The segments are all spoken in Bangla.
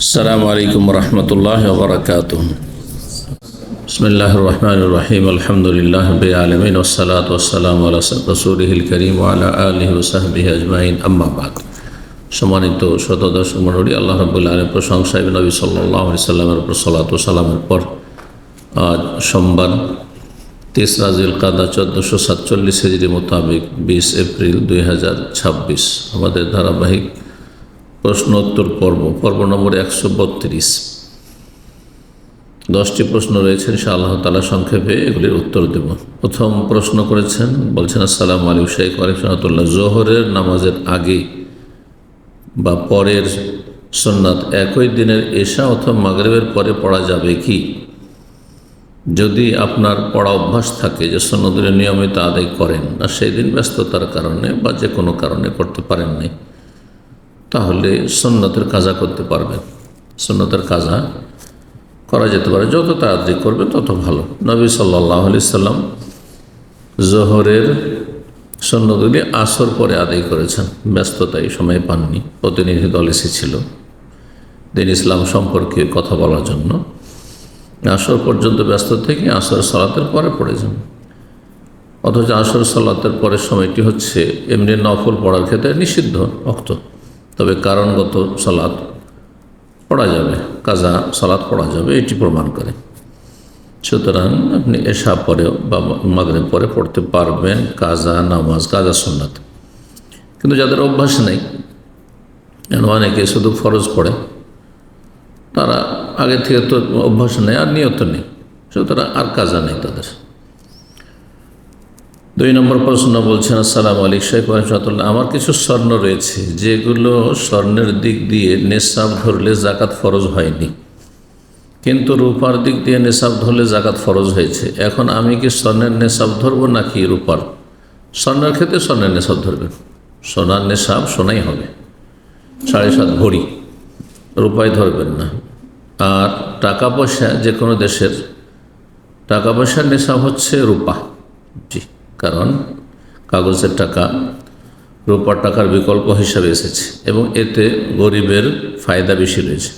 আসসালামু আলাইকুম রহমতুল্লাহ ওবরাকাতুহ। বিসমিল্লাহির রহমানির রহিম। আলহামদুলিল্লাহ রাব্বিল আলামিন ওয়াসসালাতু ওয়াসসালামু আলা রাসূলিহিল কারীম ওয়া আলা আলিহি ওয়া সাহবিহি আজমাইন, আম্মা বাদ। সম্মানিত শ্রোতা দর্শক মণ্ডলী, আল্লাহ রাব্বুল আলামিনের প্রশংসা এবং নবী সাল্লাল্লাহু আলাইহি সাল্লামের উপর সালাতু ওয়া সালামের পর আজ সোমবার 3 জিলকাদা 1447 হিজরি মোতাবেক 20 এপ্রিল 2026 আমাদের ধারাবাহিক প্রশ্নোত্তর পর্ব নম্বর 132। 10টি প্রশ্ন রয়েছে, ইনশাআল্লাহ তাআলা সংক্ষেপে এগুলির উত্তর দেব। প্রথম প্রশ্ন করেছেন, বলছেন আসসালামু আলাইকুম শেখ ওয়ালাইকুমুল্লাহ, জোহরের নামাজের আগে বা পরের সুন্নাত একই দিনের এশা অথবা মাগরিবের পরে পড়া যাবে কি? যদি আপনার পড়া অভ্যাস থাকে যে সুন্নতগুলো নিয়মিত আদায় করেন আর সেই দিন ব্যস্ততার কারণে বা যে কোনো কারণে করতে পারেন নাই, তাহলে সুন্নতের কাজা করতে পারবেন। সুন্নতের কাজা করা যেতে পারে, যত তাড়াতাড়ি করবে তত ভালো। নবী সাল্লাল্লাহু আলাইহি সাল্লাম জোহরের সুন্নতগুলি আসর পরে আদায় করেছেন, ব্যস্ততা এই সময় পাননি। প্রতিনিধি দল এসেছিল দিন ইসলাম সম্পর্কে কথা বলার জন্য, আসর পর্যন্ত ব্যস্ত থেকে আসর সালাতের পরে পড়েছেন। অথচ আসর সালাতের পরের সময়টি হচ্ছে এমনি নফল পড়ার ক্ষেত্রে নিষিদ্ধ ওয়াক্ত, তবে কারণগত সালাত পড়া যাবে, কাজা সালাত পড়া যাবে, এটি প্রমাণ করে। সুতরাং আপনি এশা পরেও বা মাগরিব পরে পড়তে পারবেন কাজা নামাজ, কাজা সুন্নাত। কিন্তু যাদের অভ্যাস নেই, অনেকে শুধু ফরজ পড়ে, তারা আগে থেকে তো অভ্যাস নেই আর নিয়ত নেই, সুতরাং আর কাজা নেই তাদের। 2 নম্বর প্রশ্ন বলছেন, আসসালামু আলাইকুম শেখ ওয়ারাহমাতুল্লাহ, আমার কিছু স্বর্ণ রয়েছে যেগুলো স্বর্ণের দিক দিয়ে নেশাব ধরলে জাকাত ফরজ হয়নি, কিন্তু রূপার দিক দিয়ে নেশাব ধরলে জাকাত ফরজ হয়েছে। এখন আমি কি স্বর্ণের নেশাব ধরবো নাকি রূপার? স্বর্ণের ক্ষেত্রে স্বর্ণের নেশাব ধরবেন, সোনার নেশাব সোনাই হবে, 7.5 ভরি, রূপায় ধরবেন না। আর টাকা পয়সা, যে কোনো দেশের টাকা পয়সার নেশাব হচ্ছে রূপা, জি, কারণ কাগজের টাকা রূপার টাকার বিকল্প হিসাবে এসেছে এবং এতে গরিবের ফায়দা বেশি রয়েছে।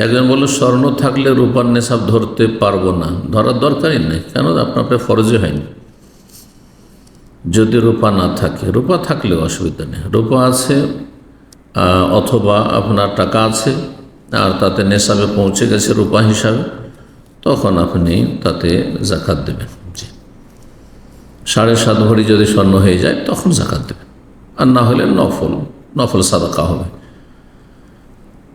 একজন বলল স্বর্ণ থাকলে রূপার নেশাব ধরতে পারবো না, ধরার দরকারই নেই, কেন? আপনার ফরজই হয়নি। যদি রূপা না থাকে, রূপা থাকলেও অসুবিধা নেই, রূপা আছে অথবা আপনার টাকা আছে আর তাতে নেশাবে পৌঁছে গেছে রূপা হিসাবে, তখন আপনি তাতে জাকাত দেবেন। জি, 7.5 ভরি যদি স্বর্ণ হয়ে যায় তখন জাকাত দেবেন, আর না হলে নফল সাদাকা হবে।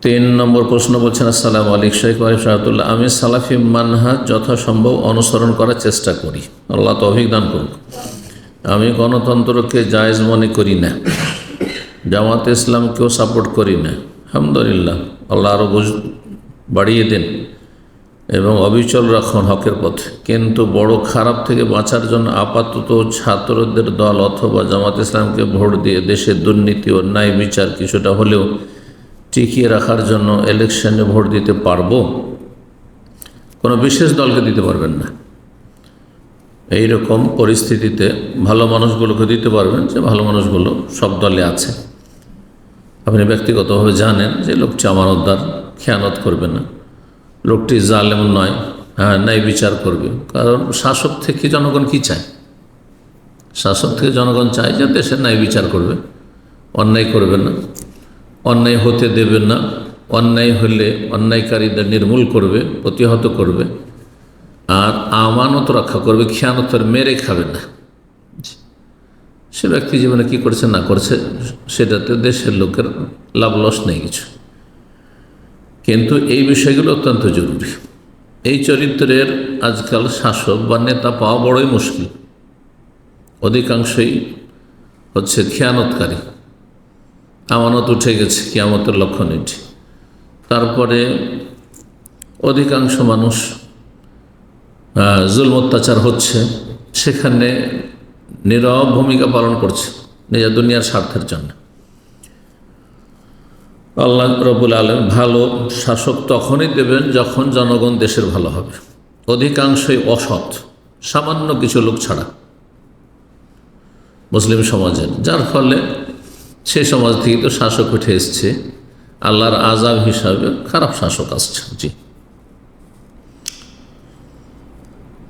3 নম্বর প্রশ্ন বলছেন, আসসালামু আলাইকুম শেখ ওয়ারাহমাতুল্লাহ, আমি সালাফি মানহাজ যথাসম্ভব অনুসরণ করার চেষ্টা করি, আল্লাহ তৌফিক দান করুক। আমি গণতন্ত্রকে জায়েজ মনে করি না, জামাতে ইসলামকেও সাপোর্ট করি না। আলহামদুলিল্লাহ, আল্লাহ আরও বাড়িয়ে দেন এবং অবিচল রাখুন হকের পথে। কিন্তু বড় খারাপ থেকে বাঁচার জন্য আপাতত ছাত্রদের দল অথবা জামাত ইসলামকে ভোট দিয়ে দেশের দুর্নীতি ও ন্যায় বিচার কিছুটা হলেও টিকিয়ে রাখার জন্য ইলেকশনে ভোট দিতে পারবো, কোনো বিশেষ দলকে দিতে পারবেন না। এই রকম পরিস্থিতিতে ভালো মানুষগুলোকে দিতে পারবেন, যে ভালো মানুষগুলো সব দলে আছে। আপনি ব্যক্তিগতভাবে জানেন যে লোকটি আমানতদার, খেয়ানত করবে না, লোকটি জালেম নয়, ন্যায় বিচার করবে। কারণ শাসক থেকে জনগণ কি চায়? শাসক থেকে জনগণ চায় যে দেশের ন্যায় বিচার করবে, অন্যায় করবে না, অন্যায় হতে দেবে না, অন্যায় হলে অন্যায়কারীদের নির্মূল করবে, প্রতিহত করবে, আর আমানত রক্ষা করবে, খেয়ানত মেরে খাবে না। সে ব্যক্তি জীবনে কি করছে না করছে সেটাতে দেশের লোকের লাভ লস নেই কিছু, কিন্তু এই বিষয়গুলো অত্যন্ত জরুরি। এই চরিত্রের আজকাল শাসক বা নেতা পাওয়া বড়ই মুশকিল, অধিকাংশই হচ্ছে খেয়ানতকারী, আমানত উঠে গেছে, কিয়ামতের লক্ষণ এটি। তারপরে অধিকাংশ মানুষ জুলম অত্যাচার হচ্ছে, সেখানে নীরব ভূমিকা পালন করছে নিজের দুনিয়ার স্বার্থের জন্য। আল্লাহ রব্বুল আলামিন ভালো শাসক তখনই দেবেন যখন জনগণ দেশের ভালো হবে। অধিকাংশই অসৎ, সামান্য কিছু লোক ছাড়া মুসলিম সমাজের, যার ফলে সেই সমাজ থেকে তো শাসক উঠে এসছে, আল্লাহর আযাব হিসাবে খারাপ শাসক আসছে। জি।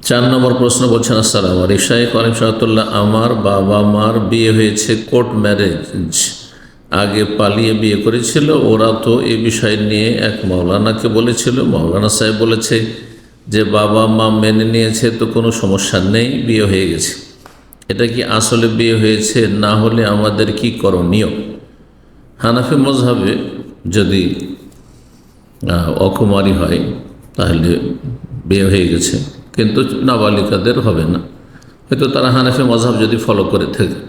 4 নম্বর প্রশ্ন বলছেন, আসসালামু আলাইকুম শাইখ আলিমসাল্লাহ, আমার বাবা মার বিয়ে হয়েছে কোর্ট ম্যারেজ, আগে পালিয়ে বিয়ে করেছিল। ওরা তো এ বিষয় নিয়ে এক মাওলানাকে বলেছিল, মাওলানা সাহেব বলেছে যে বাবা মা মেনে নিয়েছে তো কোনো সমস্যা নেই, বিয়ে হয়ে গেছে। এটা কি আসলে বিয়ে হয়েছে? না হলে আমাদের কি করণীয়? হানাফি মযহাবে যদি অকুমারী হয় তাহলে বিয়ে হয়ে গেছে, কিন্তু নাবালিকাদের হবে না। হয়তো তারা হানাফি মযহাব যদি ফলো করে থাকে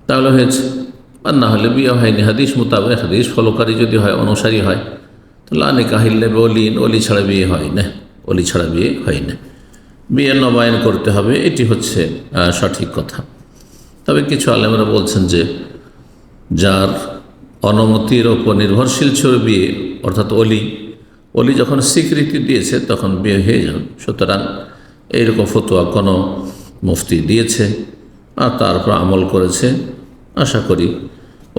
তাহলে হয়েছে, আর না হলে বিয়ে হয়নি। হাদিস মোতাবেক, হাদিস ফলোকারী যদি হয়, অনুসারী হয়, তো লা নিকাহা ইল্লা বিওয়ালিয়্যিন, ওলি ছাড়া বিয়ে হয় না, ওলি ছাড়া বিয়ে হয় না। বিয়ে নবায়ন করতে হবে, এটি হচ্ছে সঠিক কথা। তবে কিছু আলেমরা বলছেন যে যার অনুমতির ওপর নির্ভরশীল ছিল বিয়ে, অর্থাৎ অলি যখন স্বীকৃতি দিয়েছে তখন বিয়ে হয়ে যাবে। সুতরাং এইরকম ফতোয়া কোনো মুফতি দিয়েছে আর তারপর আমল করেছে, আশা করি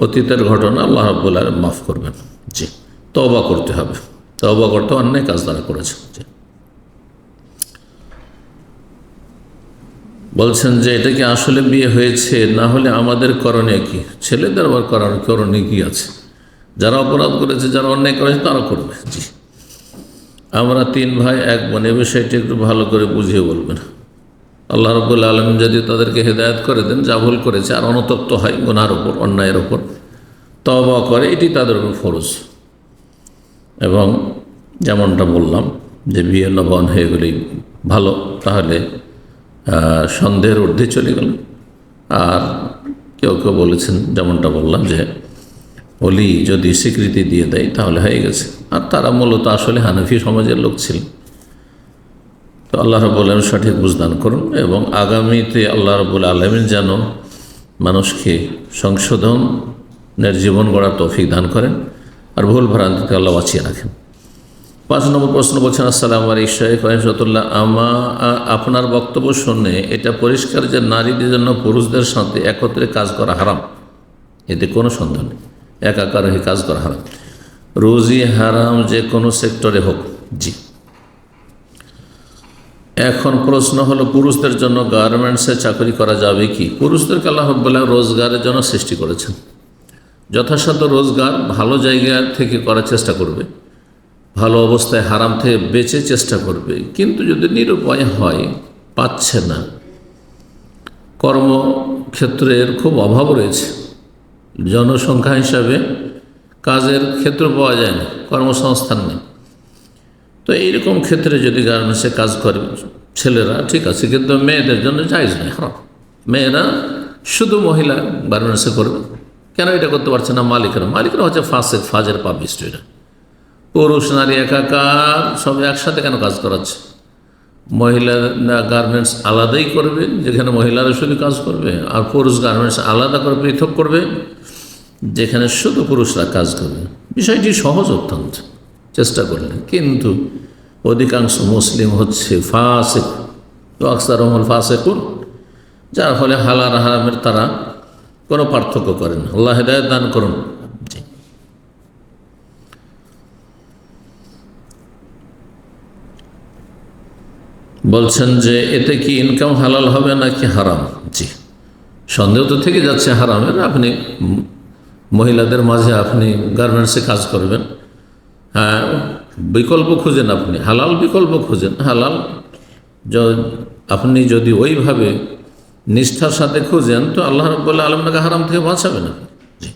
অতীতের ঘটনা আল্লাহ রাব্বুল আলামিন মাফ করবেন। জি, তওবা করতে হবে, তওবা করতে অন্যায় কাজ তারা করেছে। জি। বলছেন যে এটা কি আসলে বিয়ে হয়েছে? না হলে আমাদের করণীয় কি? ছেলেদের আবার করণীয় কি আছে? যারা অপরাধ করেছে, যারা অন্যায় করেছে তারা করবে। জি। আমরা 3 ভাই 1 বোন, এ বিষয়টি একটু ভালো করে বুঝিয়ে বলবেন। আল্লাহ রাব্বুল আলামিন যদি তাদেরকে হেদায়েত করে দেন, যা ভুল করেছে আর অনুতপ্ত হয় গুনার ওপর, অন্যায়ের ওপর তওবা করে, এটি তাদের উপর ফরজ। এবং যেমনটা বললাম যে বিয়ে নবায়ন হয়ে গেলেই ভালো, তাহলে সন্দেহের ঊর্ধ্বে চলে গেল। আর কেউ কেউ বলেছেন, যেমনটা বললাম, যে ওলি যদি স্বীকৃতি দিয়ে দেয় তাহলে হয়ে গেছে। আর তারা মূলত আসলে হানাফি সমাজের লোক ছিল। তো আল্লাহ রাব্বুল আলামিন সঠিক বুঝদান করুন, এবং আগামীতে আল্লাহ রাব্বুল আলামিন যেন মানুষকে সংশোধনের জীবন গড়ার তৌফিক দান করেন, আর ভুল ভ্রান্তিতে আল্লাহ বাঁচিয়ে রাখেন। 5 নম্বর প্রশ্ন বলছেন, আসসালামু আলাইকুম শাইখ রাহমাতুল্লাহ, আপনার বক্তব্য শুনে এটা পরিষ্কার যে নারীদের জন্য পুরুষদের সাথে একত্রে কাজ করা হারাম, এতে কোনো সন্দেহ নেই। একাকার হয়ে কাজ করা হারাম, রুজি হারাম, যে কোনো সেক্টরে হোক। জি। এখন প্রশ্ন হলো, পুরুষদের জন্য গার্মেন্টসে চাকরি করা যাবে কি? পুরুষদেরকে আল্লাহ রাব্বুল আলামিন রোজগারের জন্য সৃষ্টি করেছেন। যথাসাধ্য রোজগার ভালো জায়গা থেকে করার চেষ্টা করবে, ভালো অবস্থায় হারাম থেকে বেঁচে চেষ্টা করবে। কিন্তু যদি নিরুপায় হয়, পাচ্ছে না, কর্মক্ষেত্রের খুব অভাব রয়েছে, জনসংখ্যা হিসাবে কাজের ক্ষেত্র পাওয়া যায় না, কর্মসংস্থান নেই, তো এইরকম ক্ষেত্রে যদি গার্মেন্টসে কাজ করে ছেলেরা, ঠিক আছে, কিন্তু মেয়েদের জন্য জায়েজ নয়, হারাম। মেয়েরা শুধু মহিলা গার্মেন্টসে করবে। কেন এটা করতে পারছে না? মালিকরা হচ্ছে ফাসেক, ফাজের, পাপিষ্ঠরা। পুরুষ নারী একাকার সব একসাথে কেন কাজ করাচ্ছে? মহিলা গার্মেন্টস আলাদাই করবে, যেখানে মহিলারা শুধু কাজ করবে, আর পুরুষ গার্মেন্টস আলাদা করে পৃথক করবে, যেখানে শুধু পুরুষরা কাজ করবে। বিষয়টি সহজ অত্যন্ত, চেষ্টা করলেন। কিন্তু অধিকাংশ মুসলিম হচ্ছে ফাসেক, তো আকসারুহুম ফাসিকুন, যার ফলে হালাল হারামের তারা কোনো পার্থক্য করেন। আল্লাহ হেদায়েত দান করুন। জি। বলছেন যে এতে কি ইনকাম হালাল হবে নাকি হারাম? জি, সন্দেহ তো থেকে যাচ্ছে হারামের। আপনি মহিলাদের মাঝে আপনি গার্মেন্টসে কাজ করবেন, হ্যাঁ, বিকল্প খুঁজেন, আপনি হালাল বিকল্প খুঁজেন। হালাল আপনি যদি ওইভাবে নিষ্ঠার সাথে খুঁজেন, তো আল্লাহ রাব্বুল আলামিন হারাম থেকে বাঁচাবেন আপনি। জি।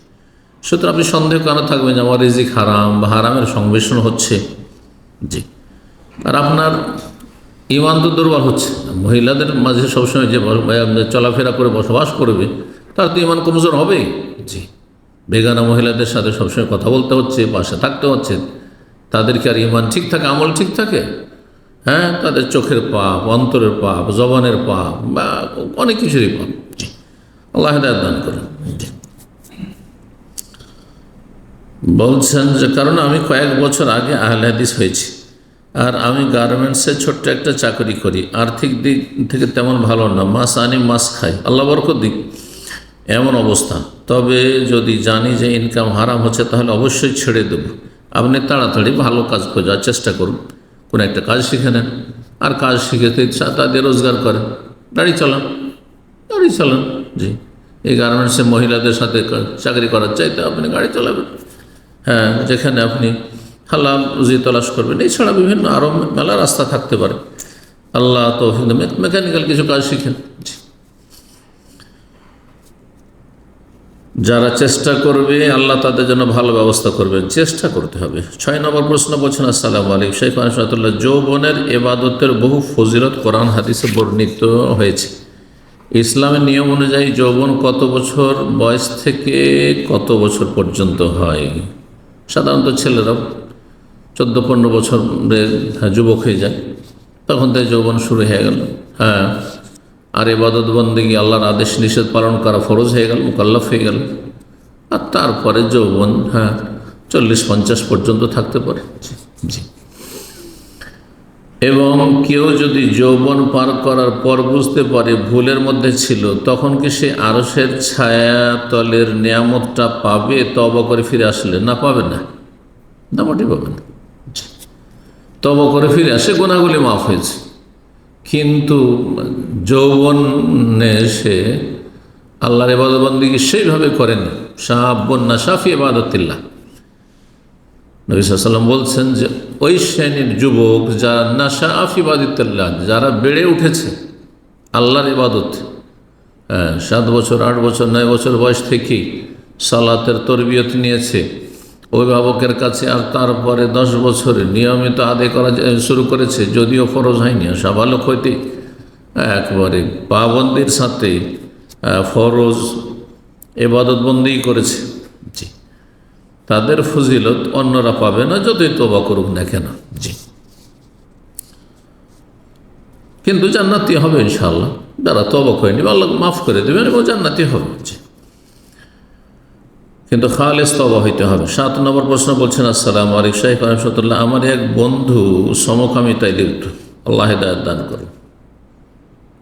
সুতরাং আপনি সন্দেহ কেন থাকবেন যে আমার রিজিক হারাম বা হারামের সংমিশ্রণ হচ্ছে? জি। আর আপনার ইমান তো দুর্বল হচ্ছে। মহিলাদের মাঝে সবসময় যে চলাফেরা করে বসবাস করবে, তার তো ইমান কমজোর হবেই। জি। বেগানা মহিলাদের সাথে সবসময় কথা বলতে হচ্ছে, পাশে থাকতে হচ্ছে, তাদেরকে আর ইমান ঠিক থাকে, আমল ঠিক থাকে? হ্যাঁ, তাদের চোখের পাপ, অন্তরের পাপ, জবানের পাপ, বা অনেক কিছুরই পাপ। জি, আল্লাহ হেদায়েত দান করুন। বলছেন যে কারণ আমি কয়েক বছর আগে আহলে হাদিস হয়েছি, আর আমি গার্মেন্টসে ছোট্ট একটা চাকরি করি, আর্থিক দিক থেকে তেমন ভালো না, মাস আনি মাস খাই, আল্লাহ বরকত দিক, এমন অবস্থা। তবে যদি জানি যে ইনকাম হারাম হচ্ছে তাহলে অবশ্যই ছেড়ে দেব। আপনি তাড়াতাড়ি ভালো কাজ খোঁজার চেষ্টা করুন, কোনো একটা কাজ শিখে নেন, আর কাজ শিখে তাদের রোজগার করেন, গাড়ি চালান। জি, এই গার্মেন্টসে মহিলাদের সাথে চাকরি করার চাইতে আপনি গাড়ি চালাবেন। হ্যাঁ, যেখানে আপনি হালাল রুজি তলাশ করবেন। এছাড়া বিভিন্ন আরও মেলা রাস্তা থাকতে পারে। আল্লাহ তো মেকানিক্যাল কিছু কাজ শিখেন। যারা চেষ্টা করবে আল্লাহ তাদের জন্য ভালো ব্যবস্থা করবেন, চেষ্টা করতে হবে। 6 নম্বর প্রশ্ন বলছেন, আসসালামু আলাইকুম শেখ আনসারুল্লাহ, যৌবনের ইবাদতের বহু ফজিলত কোরআন হাদিসে বর্ণিত হয়েছে। ইসলামের নিয়ম অনুযায়ী যৌবন কত বছর বয়স থেকে কত বছর পর্যন্ত হয়? সাধারণত ছেলেরা 14-15 বছর যুবক হয়ে যায়, তখন থেকে যৌবন শুরু হয়ে গেল। হ্যাঁ, আর ইবাদত বন্দেগী আল্লাহর আদেশ নিষেধ পালন করা ফরজ হয়ে গেল, মুকাল্লাফ হয়ে গেল। আর তারপরে যৌবন 40-50 পর্যন্ত থাকতে পারে। জি। এবং কেউ যদি যৌবন পার করার পর বুঝতে পারে ভুলের মধ্যে ছিল, তখন কি সে আরশের ছায়াতলের নিয়ামতটা পাবে তওবা করে ফিরে আসলে? না, পাবে না, মোটেই পাবে না। তওবা করে ফিরে আসে, গুনাহগুলি মাফ হয়েছে। কিন্তু যৌবনে সে আল্লাহর ইবাদত বন্দেগী সেইভাবে করেনি। শাবুন নাশা ফি ইবাদাতিল্লাহ, নবী সাল্লাল্লাহু আলাইহি ওয়াসাল্লাম বলছেন যে ওই শ্রেণীর যুবক যারা নাশা ফি ইবাদাতিল্লাহ, যারা বেড়ে উঠেছে আল্লাহর ইবাদত, 7 বছর 8 বছর 9 বছর বয়স থেকেই সালাতের তরবিয়ত নিয়েছে অভিভাবকের কাছে, আর তারপরে 10 বছরে নিয়মিত আদায় করা শুরু করেছে, যদিও ফরজ হয়নি, সাবালক হইতে একবারে পাবন্দির সাথে ফরজ ইবাদত বন্দি করেছে। জি, তাদের ফজিলত অন্যরা পাবে না, যতই তওবা করুক না কেন। জি, কিন্তু জান্নাতি হবে ইনশাআল্লাহ। যারা তওবা করেনি আল্লাহ মাফ করে দেবেন এবং জান্নাতি হবে। জি, কিন্তু খালেস তওবা হইতে হবে। 7 নম্বর প্রশ্ন বলছেন, আসসালামু আলাইকুম শেখ আনসারুল্লাহ, আমার এক বন্ধু সমকামিতায় লিপ্ত, আল্লাহ হিদায়াত দান করুন।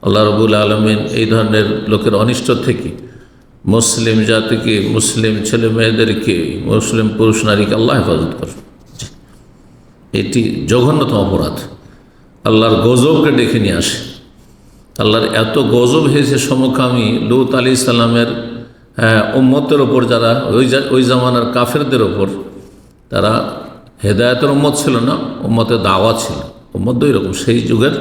আল্লাহ রাব্বুল আলামিন এই ধরনের লোকের অনিষ্ট থেকে মুসলিম জাতিকে, মুসলিম ছেলে মেয়েদেরকে, মুসলিম পুরুষ নারীকে আল্লাহ হেফাজত করুন। এটি জঘন্যতম অপরাধ, আল্লাহর গজবকে ডেকে নিয়ে আসে। আল্লাহর এত গজব হয়েছে সমকামী লূত আলাইহিস সালামের উম্মতের ওপর, যারা ওই জামানার কাফেরদের ওপর। তারা হেদায়েতের উম্মত ছিল না, উম্মতের দাওয়া ছিল। উম্মত দুই রকম, সেই যুগের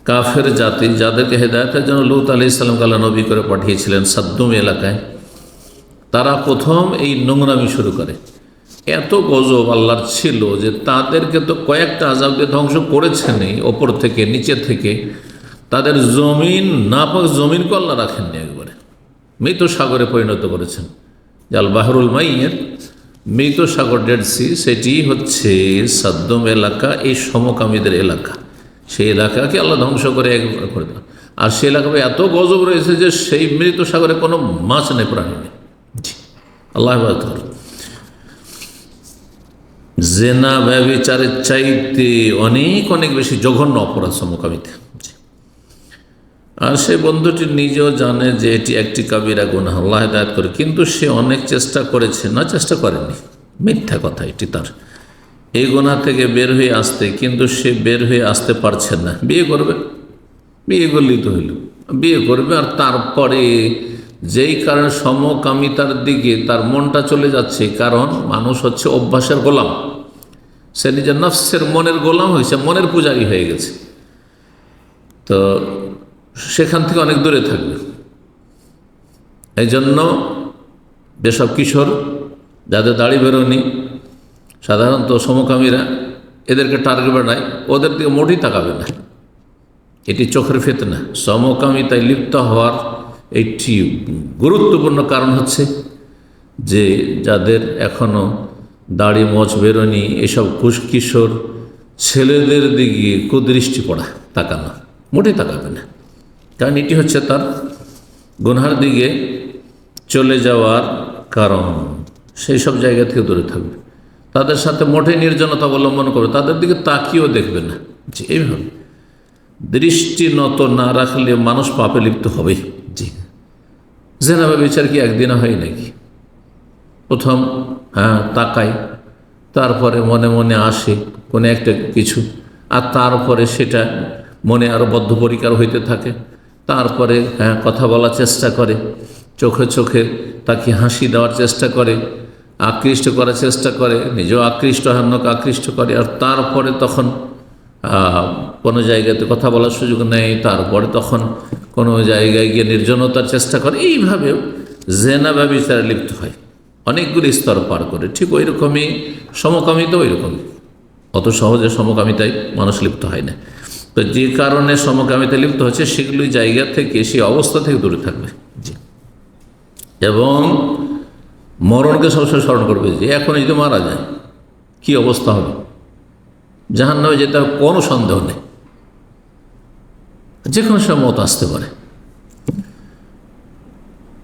কাফের জাতি যাদেরকে হেদায়েতের জন্য লূত আলাইহিস সালামকে আল্লাহ নবী করে পাঠিয়েছিলেন সাদ্দুম এলাকায়, তারা প্রথম এই নোংরামি শুরু করে। এত গজব আল্লাহর ছিল যে তাদেরকে তো কয়েকটা আযাব দিয়ে ধ্বংস করেছেনই, ওপর থেকে নিচে থেকে। তাদের জমিন, নাপাক জমিনকে আল্লাহ রাখেননি, একবারে মৃত সাগরে পরিণত করেছেন। জাল বাহরুল মাইয়ের মৃত সাগর, ডেড সি, সেটি হচ্ছে সাদ্দুম এলাকা, এই সমকামীদের এলাকা। সেই এলাকাকে আল্লাহ ধ্বংস করে একবার করে দেন। আর সেই এলাকায় এত গজব রয়েছে যে সেই মৃত সাগরে কোনো মাছ নেই, প্রাণী নেই। জি, আল্লাহ হেফাজত করুন। জেনা ব্যভিচারের চাইতে অনেক অনেক বেশি জঘন্য অপরাধ সমকামিতা। আর সে বন্ধুটি নিজেও জানে যে এটি একটি কাবিরা গুনাহ, আল্লাহ হেদায়েত করে, কিন্তু সে অনেক চেষ্টা করেছে, না চেষ্টা করেনি, মিথ্যা কথা এটি তার, এই গুনাহ থেকে বের হয়ে আসতে। কিন্তু সে বের হয়ে আসতে পারছে না। বিয়ে করবে, বিয়ে করলেই তো হইল, বিয়ে করবে। আর তারপরে যেই কারণে সমকামিতার দিকে তার মনটা চলে যাচ্ছে, কারণ মানুষ হচ্ছে অভ্যাসের গোলাম। সে নিজের নফসের মনের গোলাম হয়েছে, মনের পূজারী হয়ে গেছে। তো সেখান থেকে অনেক দূরে থাকবে। এই জন্য যেসব কিশোর যাদের দাড়ি বেরোনি, সাধারণত সমকামীরা এদেরকে টার্গেট বানায়, ওদের দিকে মোটেই তাকাবে না। এটি চোখের ফিতনা। সমকামিতায় লিপ্ত হওয়ার একটি গুরুত্বপূর্ণ কারণ হচ্ছে যে যাদের এখনও দাড়ি মোচ বেরোনি, এসব কিশোর ছেলেদের দিকে কুদৃষ্টি পড়া, তাকানো, মোটেই তাকাবে না। কারণ এটি হচ্ছে তার গুনহার দিকে চলে যাওয়ার কারণ। সেই সব জায়গা থেকে দূরে থাকবে, তাদের সাথে মোটেই নির্জনতা অবলম্বন করবে, তাদের দিকে তাকিয়েও দেখবে না। জি, এইভাবে দৃষ্টি নত না রাখলে মানুষ পাপে লিপ্ত হবে। জি, জেনা ব্যভিচার কি একদিনে হয় নাকি? প্রথম তাকাই, তারপরে মনে মনে আসে কোনো একটা কিছু, আর তারপরে সেটা মনে আরও বদ্ধপরিকর হইতে থাকে, তারপরে কথা বলার চেষ্টা করে, চোখে চোখে তাকে হাসি দেওয়ার চেষ্টা করে, আকৃষ্ট করার চেষ্টা করে, নিজেও আকৃষ্ট অন্যকে আকৃষ্ট করে, আর তারপরে তখন কোনো জায়গাতে কথা বলার সুযোগ নেই, তারপরে তখন কোনো জায়গায় গিয়ে নির্জনতার চেষ্টা করে। এইভাবেও জেনা ব্যভিচারে লিপ্ত হয় অনেকগুলি স্তর পার করে। ঠিক ওই রকমই সমকামিতা, ওই রকমই অত সহজে সমকামিতায় মানুষ লিপ্ত হয় না। তো যে কারণে সমকামিতা লিপ্ত হচ্ছে সেগুলি জায়গা থেকে, সেই অবস্থা থেকে দূরে থাকবে। জি, এবং মরণকে সবসময় স্মরণ করবে যে এখন যদি মারা যায় কি অবস্থা হবে, জাহান্নামে যেতে হবে কোনো সন্দেহ নেই, যে কোনো সময় মত আসতে পারে।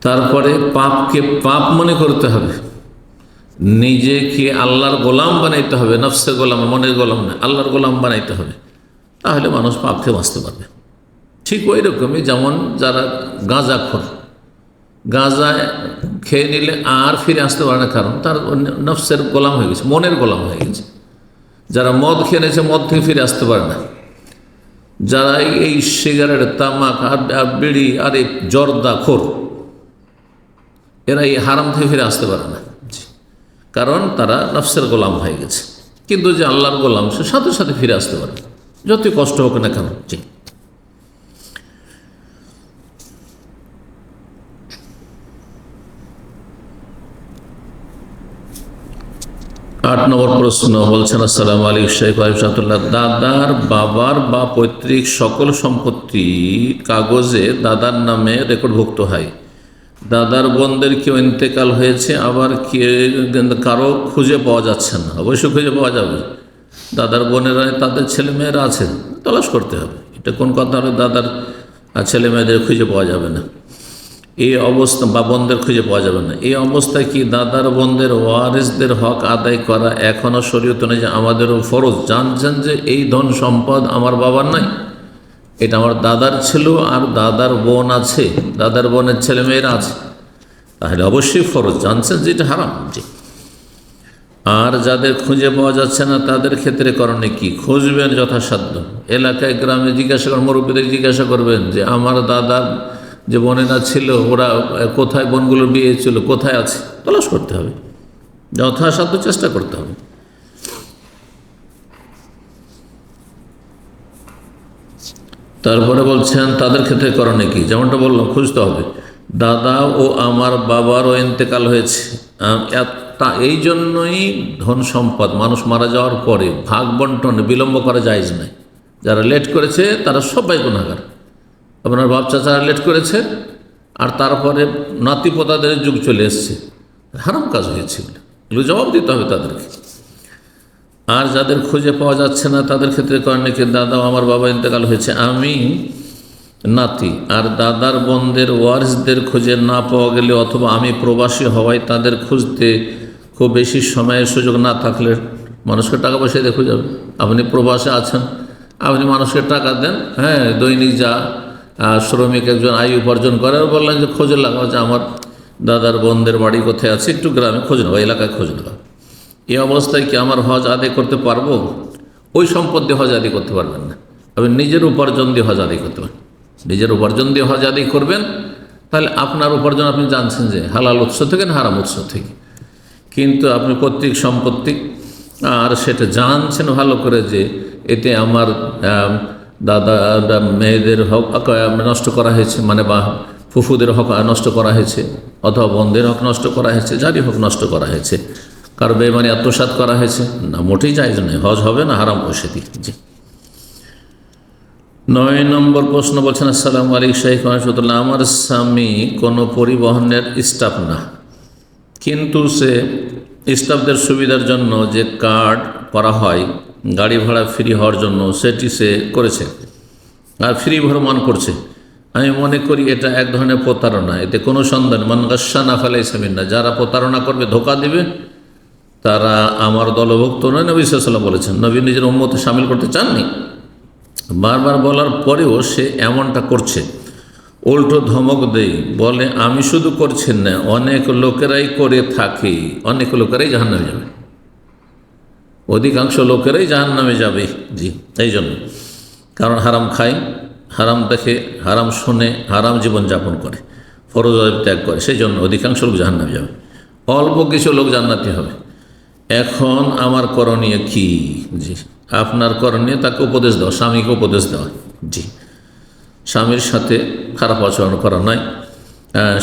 তারপরে পাপকে পাপ মনে করতে হবে, নিজেকে আল্লাহর গোলাম বানাইতে হবে, নফসের গোলাম, মনের গোলাম না, আল্লাহর গোলাম বানাইতে হবে, তাহলে মানুষ পাপ থেকে বাঁচতে পারবে। ঠিক ওই রকমই যেমন যারা গাঁজাখোর, গাঁজা খেয়ে নিলে আর ফিরে আসতে পারে না, কারণ তার নফসের গোলাম হয়ে গেছে, মনের গোলাম হয়ে গেছে। যারা মদ খেয়ে নিয়েছে, মদ থেকে ফিরে আসতে পারে না। যারা এই সিগারেট, তামাক আর বিড়ি আর এই জর্দাখোর, এরা এই হারাম থেকে ফিরে আসতে পারে না, কারণ তারা নফসের গোলাম হয়ে গেছে। কিন্তু যে আল্লাহর গোলাম, সে সাথে সাথে ফিরে আসতে পারে, যতই কষ্ট হোক না কেন। জি, 8 নম্বর প্রশ্ন বলছেন, আসসালামু আলাইকুম শেখ আলিফাতুল্লাহ, দাদার বাবার বা পৈতৃক সকল সম্পত্তি কাগজে দাদার নামে রেকর্ডভুক্ত হয়, দাদার বোনদের কেউ ইন্তেকাল হয়েছে, আবার কারো খুঁজে পাওয়া যাচ্ছে না। অবশ্যই খুঁজে পাওয়া যাবে, দাদার বোনেরা তাদের ছেলেমেয়েরা আছে, তলাশ করতে হবে। এটা কোন কথা হলো, দাদার ছেলেমেয়েদের খুঁজে পাওয়া যাবে না এই অবস্থা, বা বোনদের খুঁজে পাওয়া যাবে না এই অবস্থায় কি দাদার বোনদের ওয়ারিসদের হক আদায় করা এখনও শরীয়ত নেই, যে আমাদেরও ফরজ? জানছেন যে এই ধন সম্পদ আমার বাবার নাই, এটা আমার দাদার ছিল, আর দাদার বোন আছে, দাদার বোনের ছেলেমেয়েরা আছে, তাহলে অবশ্যই ফরজ। জানছেন যে এটা হারাম। জি, আর যাদের খুঁজে পাওয়া যাচ্ছে না তাদের ক্ষেত্রে করণীয় কি? খুঁজবেন যথাসাধ্য, এলাকায় গ্রামে জিজ্ঞাসা করেন, মুরব্বীদের জিজ্ঞাসা করবেন যে আমার দাদার যে বোনেরা ছিল ওরা কোথায়, বোনগুলোর বিয়ে ছিল কোথায় আছে, তলাশ করতে হবে, যথাসাধ্য চেষ্টা করতে হবে। তারপরে বলছেন তাদের ক্ষেত্রে করণীয় কি? যেমনটা বললাম, খুঁজতে হবে। দাদা ও আমার বাবারও ইন্তেকাল হয়েছে, এই জন্যই ধন সম্পদ মানুষ মারা যাওয়ার পরে ভাগ বন্টনে বিলম্ব করা জায়েজ নাই। যারা লেট করেছে তারা সবাই গুনাহগার। আপনার বাপ চাচারা লেট করেছে, আর তারপরে নাতিপোতাদের যুগ চলে এসছে, হারাম কাজ হয়েছে, এগুলো জবাব দিতে হবে তাদেরকে। আর যাদের খুঁজে পাওয়া যাচ্ছে না তাদের ক্ষেত্রে করণীয় কি? দাদা আমার বাবা ইন্তেকাল হয়েছে, আমি নাতি আর দাদার বোনদের ওয়ারিসদের খুঁজে না পাওয়া গেলে, অথবা আমি প্রবাসী হওয়ায় তাদের খুঁজতে খুব বেশি সময়ের সুযোগ না থাকলে, মানুষকে টাকা পয়সা দিয়ে খুঁজে যাবে। আপনি প্রবাসে আছেন, আপনি মানুষকে টাকা দেন, দৈনিক যা শ্রমিক একজন আয় উপার্জন করে, বললেন যে খোঁজ লাগাও যে আমার দাদার বোনদের বাড়ি কোথায় আছে, একটু গ্রামে খোঁজ নেওয়া, এলাকায় খোঁজ নেওয়া। এই অবস্থায় কি আমার হজ আদায় করতে পারবো? ওই সম্পদ দিয়ে হজ আদায় করতে পারবেন না, আপনি নিজের উপার্জন দিয়ে হজ আদায় করতে পারেন। নিজের উপার্জন দিয়ে হজ আদায় করবেন, তাহলে আপনার উপার্জন আপনি জানছেন যে হালাল উৎস থেকে না হারাম উৎস থেকে। কিন্তু আপনি পৈতৃক সম্পত্তি, আর সেটা জানছেন ভালো করে যে এতে আমার দাদা মেয়েদের হক নষ্ট করা হয়েছে, মানে বা ফুফুদের হক নষ্ট করা হয়েছে, অথবা বোনদের হক নষ্ট করা হয়েছে, যারই হক নষ্ট করা হয়েছে, কারো বেমানি আত্মসাৎ করা হয়েছে, না, মোটেই জায়েজ নয়, হজ হবে না, হারাম পয়সা দিয়ে। জি, 9 নম্বর প্রশ্ন বলছেন, আসসালামু আলাইকুম শেখ রহমতুল্লাহ, আমার স্বামী কোনো পরিবহনের স্টাফ না, কিন্তু সে স্টাফদের সুবিধার জন্য যে কার্ড করা হয় গাড়ি ভাড়া ফ্রি হওয়ার জন্য, সেটি সে করেছে আর ফ্রি ভ্রমণ করছে। আমি মনে করি এটা এক ধরনের প্রতারণা, এতে কোনো সন্দেহ নেই। মান গাশশানা ফালাইসা মিন্না, যারা প্রতারণা করবে, ধোঁকা দেবে, তারা আমার দলভুক্ত নয়। নবী সাল্লাল্লাহু আলাইহি ওয়াসাল্লাম বলেছেন, নবী নিজের উম্মতে শামিল করতে চাননি, বারবার বলার পরেও সে এমনটা করছে। উল্টো ধমক দেই, বলে আমি শুধু করছি না, অনেক লোকেরাই করে থাকে, অনেক লোকেরাই জাহান্নামে যাবে, অধিকাংশ লোকেরাই জাহান্নামে যাবে। জি, এই জন্য, কারণ হারাম খায়, হারাম দেখে, হারাম শুনে, হারাম জীবনযাপন করে, ফরজ ওয়াজিব ত্যাগ করে, সেই জন্য অধিকাংশ লোক জাহান্নামে যাবে, অল্প কিছু লোক জান্নাতি হবে। এখন আমার করণীয় কি? জি, আপনার করণীয় তাকে উপদেশ দেওয়া, স্বামীকে উপদেশ দেওয়া। জি, স্বামীর সাথে খারাপ আচরণ করা নয়,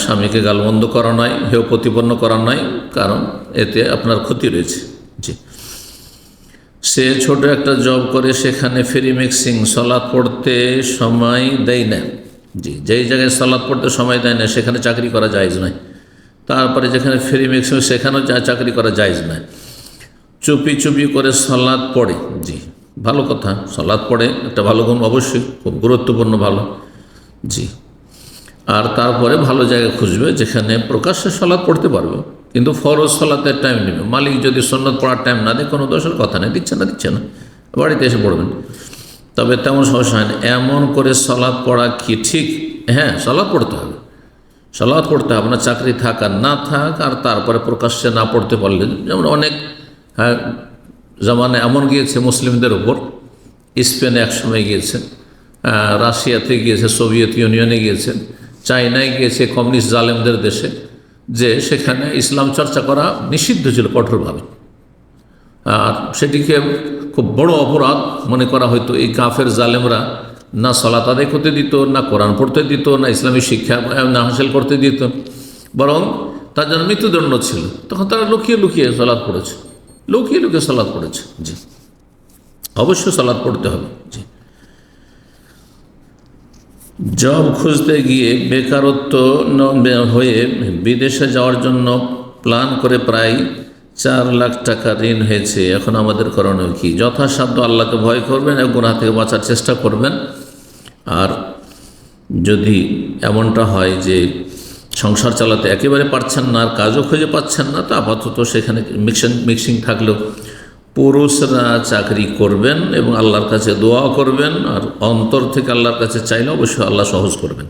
স্বামীকে গালমন্দ করা নয়, হেয় প্রতিপন্ন করা নয়, কারণ এতে আপনার ক্ষতি রয়েছে। জি, সে ছোট একটা জব করে, সেখানে ফ্রি মিক্সিং, সালাত পড়তে সময় দেয় না। জি, যেই জায়গায় সালাত পড়তে সময় দেয় না সেখানে চাকরি করা জায়েজ নয়। তারপরে যেখানে ফ্রি মিক্সিং সেখানেও চাকরি করা জায়েজ নয়। চুপি চুপি করে সালাত পড়ে, জি ভালো কথা, সালাত পড়ে একটা ভালো গুণ, অবশ্যই খুব গুরুত্বপূর্ণ, ভালো। জি, আর তারপরে ভালো জায়গা খুঁজবে যেখানে প্রকাশ্যে সালাত পড়তে পারবে, কিন্তু ফরজ সালাতের টাইম নেবে। মালিক যদি সুন্নত পড়ার টাইম না দেয়, কোনো দোষের কথা নেই, দিচ্ছে না, বাড়িতে এসে পড়বেন, তবে তেমন সমস্যা হয় না। এমন করে সালাত পড়া কি ঠিক? হ্যাঁ, সালাত পড়তে হবে, সালাত পড়তে হবে না, চাকরি থাক আর না থাক। আর তারপরে প্রকাশ্যে না পড়তে পারলে, যেমন অনেক জামানে এমন গিয়েছে মুসলিমদের উপর, স্পেনে একসময় গিয়েছে, রাশিয়াতে গিয়েছে, সোভিয়েত ইউনিয়নে গিয়েছে, চায়নায় গিয়েছে, কমিউনিস্ট জালেমদের দেশে, যে সেখানে ইসলাম চর্চা করা নিষিদ্ধ ছিল কঠোরভাবে। আর সেটিকে খুব বড় অপরাধ মনে করা হয়তো। এই কাফের জালেমরা না সালাত আদায় করতে দিত, না কোরআন পড়তে দিত, না ইসলামী শিক্ষা না হাসিল করতে দিত, বরং তার জন্য মৃত্যুদণ্ড ছিল। তখন তারা লুকিয়ে লুকিয়ে সালাত পড়েছে, লুকিয়ে লুকিয়ে সালাত পড়েছে। জি, অবশ্যই সালাত পড়তে হবে। জি, জব খুঁজতে গিয়ে বেকারত্ব হয়ে বিদেশে যাওয়ার জন্য প্ল্যান করে প্রায় 4 লাখ টাকা ঋণ হয়েছে। এখন আমাদের করণীয় কি? যথাসাধ্য আল্লাহকে ভয় করবেন এবং গুনাহ থেকে বাঁচার চেষ্টা করবেন। আর যদি এমনটা হয় যে সংসার চালাতে একেবারে পারছেন না, আর কাজও খুঁজে পাচ্ছেন না, তো আপাতত সেখানে মিক্সিং থাকলেও পুরুষরা চাকরি করবেন এবং আল্লাহর কাছে দোয়া করবেন, আর অন্তর থেকে আল্লাহর কাছে চাইলে অবশ্যই আল্লাহ সহজ করবেন।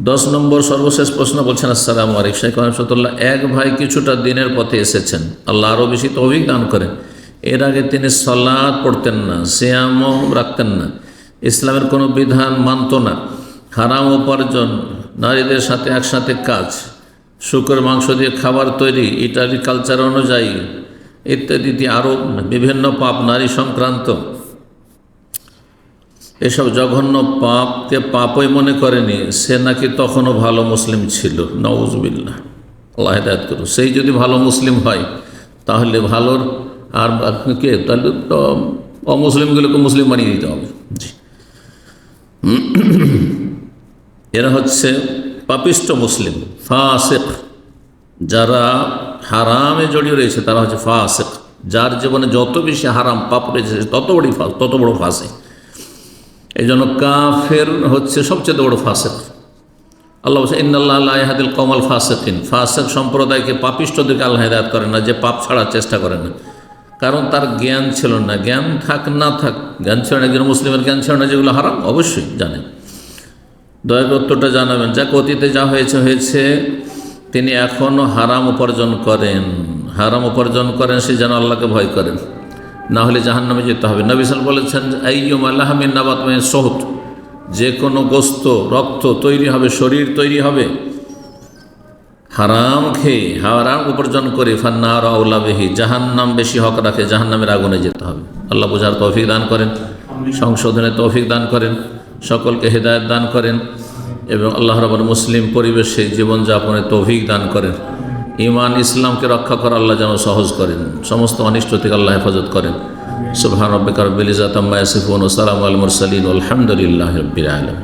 10 নম্বর সর্বশেষ প্রশ্ন বলছেন, আসসালামু আলাইকুম শাইখ রহমতুল্লাহ, এক ভাই কিছুটা দিনের পথে এসেছেন, আল্লাহ আরও বেশি তৌফিক দান করেন। এর আগে তিনি সালাত পড়তেন না, সিয়ামও রাখতেন না, ইসলামের কোনো বিধান মানত না, হারাম উপার্জন, নারীদের সাথে একসাথে কাজ, শুকর মাংস দিয়ে খাবার তৈরি, ইটালি কালচার অনুযায়ী ইত্যাদি, আরও বিভিন্ন পাপ, নারী সংক্রান্ত, এসব জঘন্য পাপকে পাপই মনে করেনি, সে নাকি তখনও ভালো মুসলিম ছিল। নাউজুবিল্লাহ, আল্লাহ হিদায়াত করুন। সেই যদি ভালো মুসলিম হয় তাহলে ভালোর আর কে, তাহলে তো অমুসলিমগুলোকে মুসলিম বানিয়ে দিতে হবে। জি, এরা হচ্ছে পাপিষ্ট মুসলিম, ফাসিক। যারা হারামে জড়িয়ে রয়েছে তারা হচ্ছে ফাসিক। যার জীবনে যত বেশি হারাম পাপ রয়েছে তত বড় ফাসিক। এই জন্য কাফের হচ্ছে সবচেয়ে বড় ফাসিক। আল্লাহ বলছে, ইন্নাল্লাহ লা ইয়াহদিল কওমাল ফাসিকিন। ফাসিক সম্প্রদায়কে, পাপিষ্টদেরকে আল্লাহ হিদায়াত করেন না, যে পাপ ছাড়ার চেষ্টা করে না, কারণ তার জ্ঞান ছিল না। জ্ঞান থাক না থাক, জ্ঞান ছিল না, একজন মুসলিমের জ্ঞান ছিল না যেগুলো হারাম, অবশ্যই জানেন। দয়া করে উত্তরটা জানাবেন। যাকে অতীতে যা হয়েছে, তিনি এখনও হারাম উপার্জন করেন, সে যেন আল্লাহকে ভয় করেন, না হলে জাহান্নামে যেতে হবে। নবী সাল্লাল্লাহু আলাইহি ওয়াসাল্লাম বলেছেন, আইয়ুমা লাহমিন নাবাত মিন সুহত, যে কোনো গোস্ত, রক্ত তৈরি হবে, শরীর তৈরি হবে হারাম খেয়ে, হারাম উপার্জন করে, ফান্নার আউলা বিহি, জাহান্নাম বেশি হক রাখে, জাহান্নামের আগুনে যেতে হবে। আল্লাহ বোঝার তৌফিক দান করেন, সংশোধনের তৌফিক দান করেন, সকলকে হেদায়েত দান করেন, এবং আল্লাহ রাব্বুল মুসলিম পরিবেশে জীবনযাপনের তৌফিক দান করেন। ঈমান ইসলামকে রক্ষা করা আল্লাহ যেন সহজ করেন, সমস্ত অনিষ্ট থেকে আল্লাহ হেফাজত করেন। সুবহান রাব্বিকা রাব্বিল ইজ্জাতি আম্মা ইয়াসিফুন ওয়া সালামুন আলাল মুরসালিন ওয়া আলহামদুলিল্লাহি রাব্বিল আলামিন।